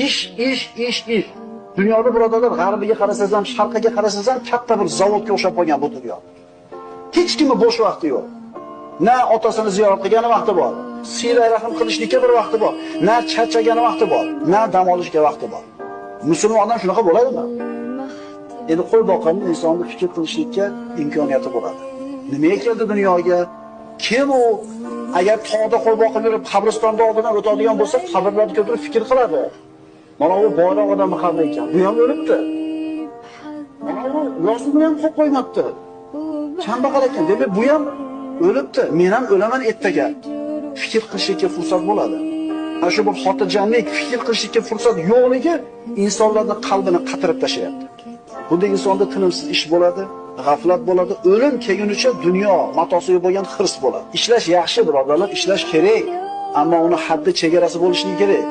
ish. Dunyoda birodarlar, g'arbiga qarasangiz ham, sharqiga qarasangiz ham katta bir zavodga o'xshab qolgan bu dunyo. Hech kimni bo'sh vaqti yo'q. Na otasini ziyorat qilgani vaqti bor, siyla rahim qilishlikka bir vaqti bor, na charchagani vaqti bor, na dam olishga vaqti bor. Musulmon odam shunaqa bo'ladimi? Endi qo'l boqimni insonni fikr qilishlikka imkoniyati bo'ladi. Nimaga keldi dunyoga? Kim u? Agar tog'da qo'l boqib yurib, qabristonda oldidan o'tadigan bo'lsa, qabrlarga o'tirib fikr qiladi. Mana bu boyroq odamning qabri ekan. Bu ham o'libdi. Mana bu yozuvni ham qo'yib qo'ymabdi. Kambag'al ekan. Demak, bu ham o'libdi. Men ham o'laman ertaga. Fikr qilishga fursat bo'ladi. Ana shu bir xotirjamlik, fikr qilishga fursat yo'qligi insonlarning qalbini qatirib tashlayapti. Bunda insonda tinimsiz ish bo'ladi, g'aflat bo'ladi, o'lim kelgunicha dunyo matosiga bo'lgan hirs bo'ladi. Ishlash yaxshi birodarlar, ishlash kerak, ammo uni haddi chegarasi bo'lishi kerak.